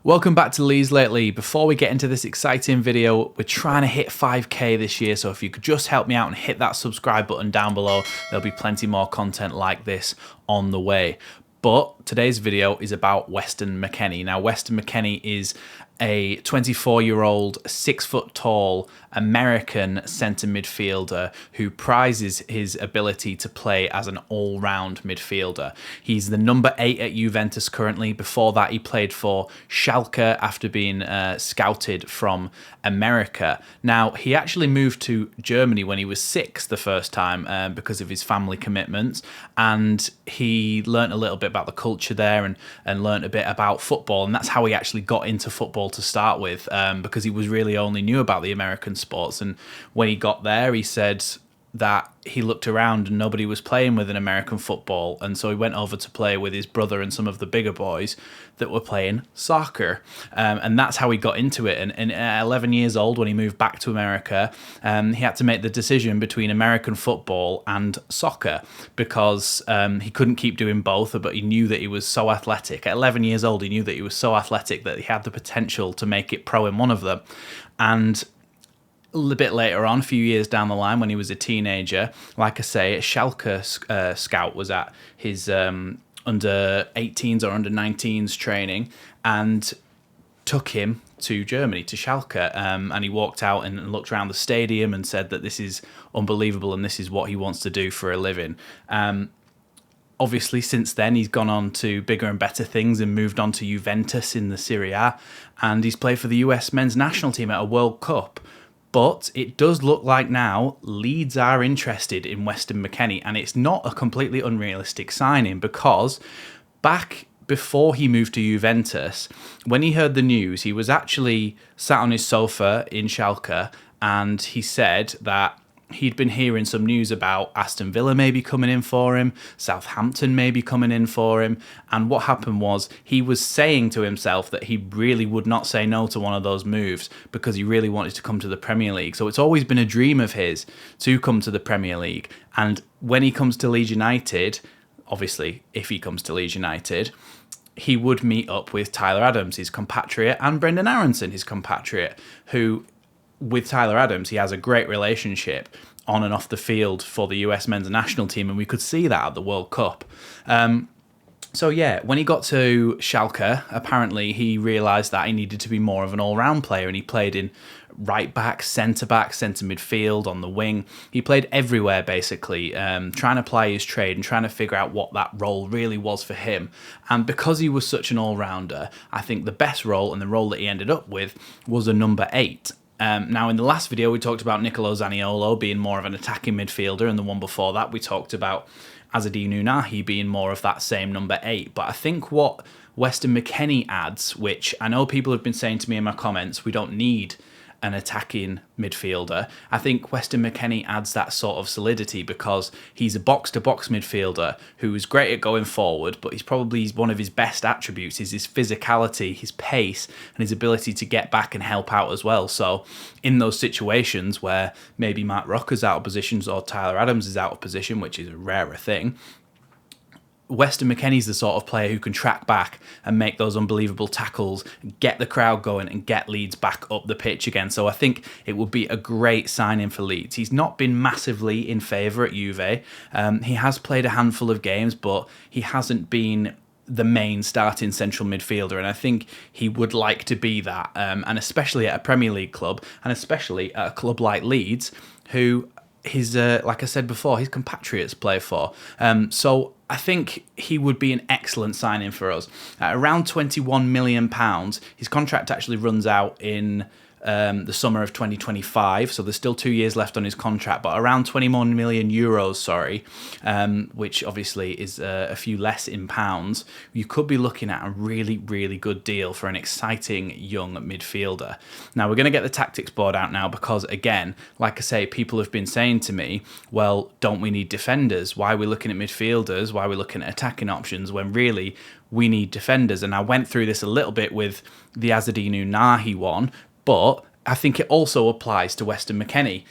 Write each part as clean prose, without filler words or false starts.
Welcome back to Leeds Lately. Before we get into this exciting video, we're trying to hit 5k this year, so if you could just help me out and hit that subscribe button down below, there'll be plenty more content like this on the way. But today's video is about Weston McKennie. Now, Weston McKennie is a 24-year-old, 6-foot-tall American centre midfielder who prizes his ability to play as an all-round midfielder. He's the number 8 at Juventus currently. Before that, he played for Schalke after being scouted from America. Now, he actually moved to Germany when he was 6 the first time because of his family commitments, and he learnt a little bit about the culture there and learnt a bit about football, and that's how he actually got into football to start with, because he was really only knew about the American sports. And when he got there, he said that he looked around and nobody was playing with an American football, and so he went over to play with his brother and some of the bigger boys that were playing soccer, and that's how he got into it. And at 11 years old, when he moved back to America, he had to make the decision between American football and soccer, because he couldn't keep doing both, but he knew that he was so athletic. At 11 years old, he knew that he was so athletic that he had the potential to make it pro in one of them. And a little bit later on, a few years down the line, when he was a teenager, like I say, a Schalke scout was at his under 18s or under 19s training and took him to Germany, to Schalke, and he walked out and looked around the stadium and said that this is unbelievable and this is what he wants to do for a living. Obviously, since then, he's gone on to bigger and better things and moved on to Juventus in the Serie A, and he's played for the US men's national team at a World Cup. But it does look like now Leeds are interested in Weston McKennie, and it's not a completely unrealistic signing, because back before he moved to Juventus, when he heard the news, he was actually sat on his sofa in Schalke, and he said that he'd been hearing some news about Aston Villa maybe coming in for him, Southampton maybe coming in for him, and what happened was he was saying to himself that he really would not say no to one of those moves because he really wanted to come to the Premier League. So it's always been a dream of his to come to the Premier League, and when he comes to Leeds United, obviously if he comes to Leeds United, he would meet up with Tyler Adams, his compatriot, and Brendan Aronson, his compatriot, who, with Tyler Adams, he has a great relationship on and off the field for the US men's national team, and we could see that at the World Cup. So yeah, when he got to Schalke, apparently he realised that he needed to be more of an all-round player, and he played in right back, centre midfield, on the wing. He played everywhere basically, trying to apply his trade and trying to figure out what that role really was for him. And because he was such an all-rounder, I think the best role and the role that he ended up with was a number 8. Now, in the last video, we talked about Nicolo Zaniolo being more of an attacking midfielder, and the one before that, we talked about Azzedine Ounahi being more of that same number 8. But I think what Weston McKennie adds, which I know people have been saying to me in my comments, we don't need an attacking midfielder. I think Weston McKennie adds that sort of solidity because he's a box-to-box midfielder who is great at going forward, but he's probably one of his best attributes is his physicality, his pace, and his ability to get back and help out as well. So in those situations where maybe Mark Rocker's out of positions or Tyler Adams is out of position, which is a rarer thing, Weston McKennie's the sort of player who can track back and make those unbelievable tackles, get the crowd going and get Leeds back up the pitch again. So I think it would be a great signing for Leeds. He's not been massively in favour at Juve. He has played a handful of games, but he hasn't been the main starting central midfielder, and I think he would like to be that, and especially at a Premier League club, and especially at a club like Leeds, who his, like I said before, his compatriots play for. So I think he would be an excellent signing for us. At around £21 million, his contract actually runs out in the summer of 2025, so there's still 2 years left on his contract, but around 21 million euros, which obviously is a few less in pounds, you could be looking at a really, really good deal for an exciting young midfielder. Now, we're going to get the tactics board out now because, again, like I say, people have been saying to me, well, don't we need defenders? Why are we looking at midfielders? Why are we looking at attacking options when really we need defenders? And I went through this a little bit with the Azzedine Ounahi one, but I think it also applies to Weston McKennie.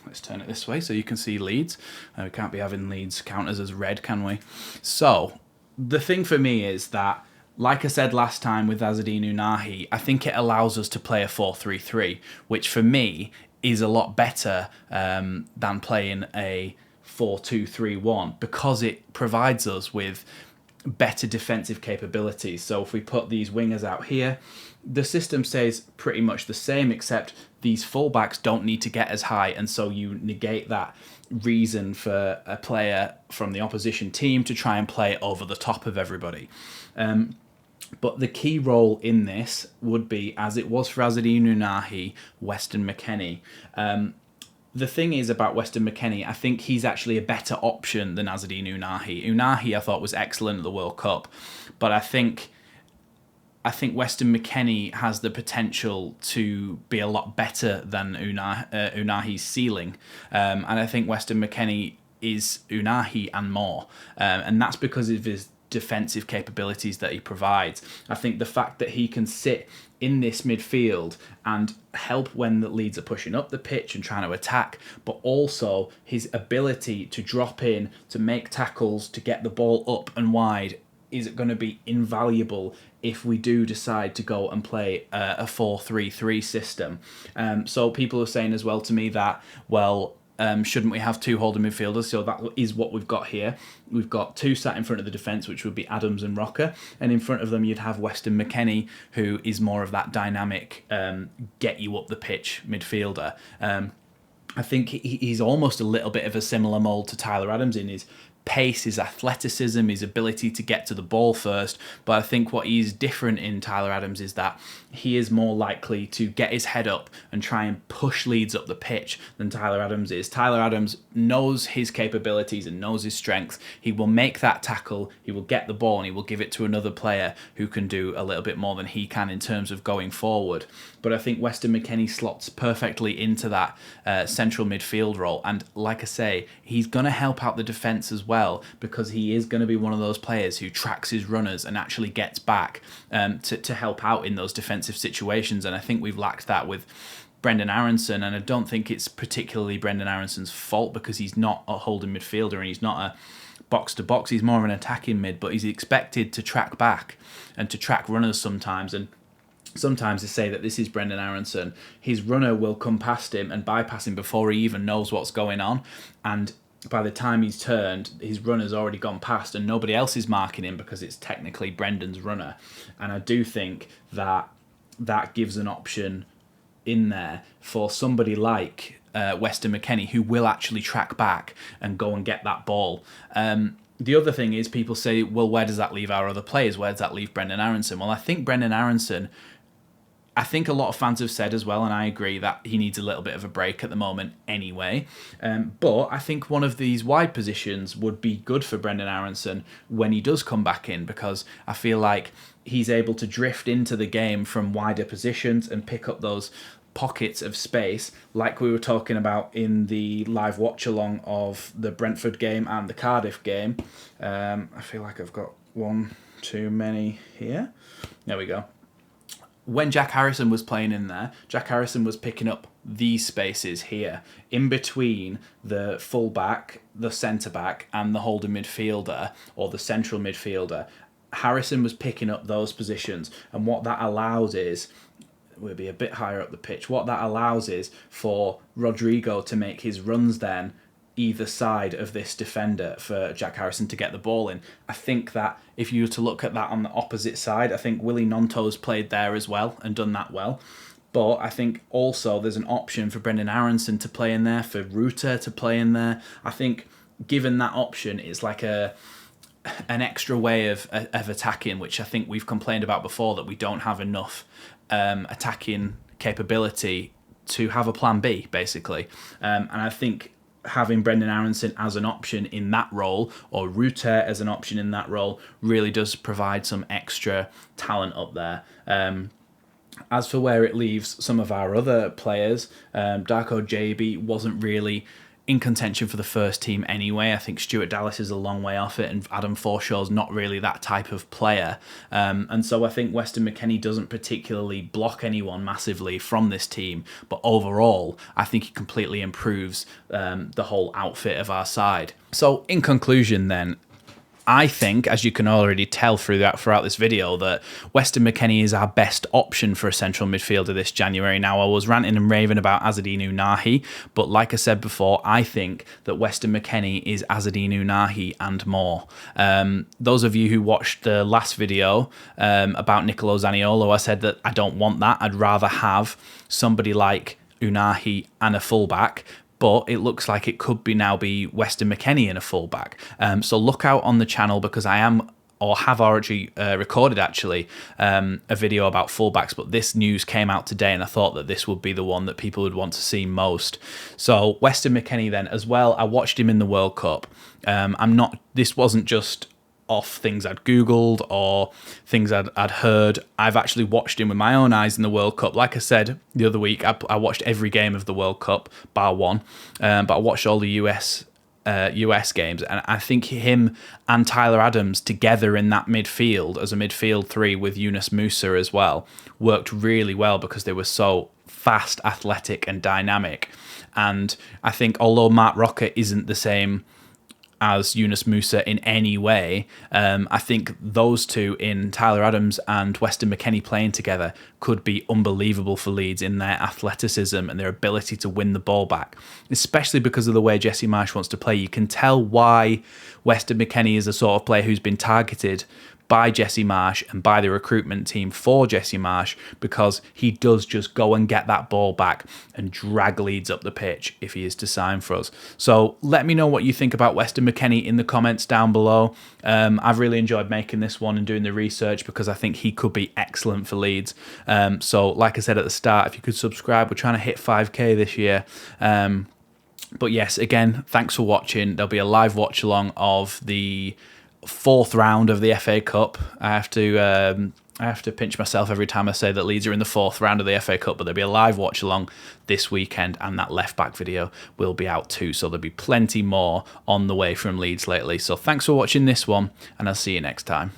Let's turn it this way so you can see Leeds. We can't be having Leeds counters as red, can we? So the thing for me is that Like I said last time with Azzedine Unahi, I think it allows us to play a 4-3-3, which for me is a lot better than playing a 4-2-3-1 because it provides us with better defensive capabilities. So if we put these wingers out here, the system stays pretty much the same, except these fullbacks don't need to get as high, and so you negate that reason for a player from the opposition team to try and play over the top of everybody. But the key role in this would be, as it was for Azzedine Unahi, Weston McKennie. The thing is about Weston McKennie, I think he's actually a better option than Azzedine Unahi. Unahi I thought was excellent at the World Cup, but I think Weston McKennie has the potential to be a lot better than Unahi's ceiling. And I think Weston McKennie is Unahi and more. And that's because of his defensive capabilities that he provides. I think the fact that he can sit in this midfield and help when the Leeds are pushing up the pitch and trying to attack, but also his ability to drop in, to make tackles, to get the ball up and wide is going to be invaluable if we do decide to go and play a 4-3-3 system. So people are saying as well to me that, well, shouldn't we have two holding midfielders? So that is what we've got here. We've got two sat in front of the defence, which would be Adams and Rocker. And in front of them, you'd have Weston McKennie, who is more of that dynamic, get you up the pitch midfielder. I think he's almost a little bit of a similar mould to Tyler Adams in his pace, his athleticism, his ability to get to the ball first. But I think what is different in Tyler Adams is that he is more likely to get his head up and try and push Leeds up the pitch than Tyler Adams is. Tyler Adams knows his capabilities and knows his strengths. He will make that tackle, he will get the ball, and he will give it to another player who can do a little bit more than he can in terms of going forward. But I think Weston McKennie slots perfectly into that central midfield role. And like I say, he's going to help out the defence as well, because he is going to be one of those players who tracks his runners and actually gets back to help out in those defensive situations. And I think we've lacked that with Brendan Aronson, and I don't think it's particularly Brendan Aronson's fault, because he's not a holding midfielder and he's not a box-to-box, he's more of an attacking mid, but he's expected to track back and to track runners sometimes. And sometimes they say that this is Brendan Aronson, his runner will come past him and bypass him before he even knows what's going on, and by the time he's turned, his runner's already gone past and nobody else is marking him because it's technically Brendan's runner. And I do think that that gives an option in there for somebody like Weston McKennie, who will actually track back and go and get that ball. The other thing is, people say, well, where does that leave our other players? Where does that leave Brendan Aronson? Well, I think Brendan Aronson, I think a lot of fans have said as well, and I agree, that he needs a little bit of a break at the moment anyway. But I think one of these wide positions would be good for Brendan Aronson when he does come back in, because I feel like he's able to drift into the game from wider positions and pick up those pockets of space, like we were talking about in the live watch along of the Brentford game and the Cardiff game. I feel like I've got one too many here. There we go. When Jack Harrison was playing in there, Jack Harrison was picking up these spaces here, in between the full-back, the centre-back, and the holding midfielder, or the central midfielder. Harrison was picking up those positions, and what that allows is, we'll be a bit higher up the pitch, what that allows is for Rodrigo to make his runs then either side of this defender for Jack Harrison to get the ball in. I think that if you were to look at that on the opposite side, I think Willie Gnonto's played there as well and done that well. But I think also there's an option for Brendan Aronson to play in there, for Ruta to play in there. I think given that option, it's like an extra way of attacking, which I think we've complained about before, that we don't have enough attacking capability to have a plan B, basically. And I think having Brendan Aronson as an option in that role, or Ruta as an option in that role, really does provide some extra talent up there. As for where it leaves some of our other players, Darko JB wasn't really in contention for the first team anyway. I think Stuart Dallas is a long way off it, and Adam Forshaw's not really that type of player. And so I think Weston McKennie doesn't particularly block anyone massively from this team, but overall, I think he completely improves the whole outfit of our side. So in conclusion then, I think, as you can already tell throughout this video, that Weston McKennie is our best option for a central midfielder this January. Now, I was ranting and raving about Azzedine Ounahi, but like I said before, I think that Weston McKennie is Azzedine Ounahi and more. Those of you who watched the last video about Nicolo Zaniolo, I said that I don't want that. I'd rather have somebody like Ounahi and a fullback, but it looks like it could now be Weston McKennie in a fullback. So look out on the channel, because I am, or have already recorded actually, a video about fullbacks, but this news came out today and I thought that this would be the one that people would want to see most. So Weston McKennie then as well, I watched him in the World Cup. This wasn't just off things I'd Googled or things I'd heard. I've actually watched him with my own eyes in the World Cup. Like I said the other week, I watched every game of the World Cup, bar one, but I watched all the US games, and I think him and Tyler Adams together in that midfield as a midfield three with Yunus Musa as well worked really well, because they were so fast, athletic and dynamic. And I think although Marc Roca isn't the same as Yunus Musa in any way, I think those two in Tyler Adams and Weston McKennie playing together could be unbelievable for Leeds in their athleticism and their ability to win the ball back, especially because of the way Jesse Marsch wants to play. You can tell why Weston McKennie is the sort of player who's been targeted by Jesse Marsch and by the recruitment team for Jesse Marsch, because he does just go and get that ball back and drag Leeds up the pitch if he is to sign for us. So let me know what you think about Weston McKennie in the comments down below. I've really enjoyed making this one and doing the research, because I think he could be excellent for Leeds. So like I said at the start, if you could subscribe, we're trying to hit 5k this year. But yes, again, thanks for watching. There'll be a live watch along of the fourth round of the FA Cup. I have to pinch myself every time I say that Leeds are in the fourth round of the FA Cup, but there'll be a live watch along this weekend, and that left back video will be out too, so there'll be plenty more on the way from Leeds Lately. So thanks for watching this one, and I'll see you next time.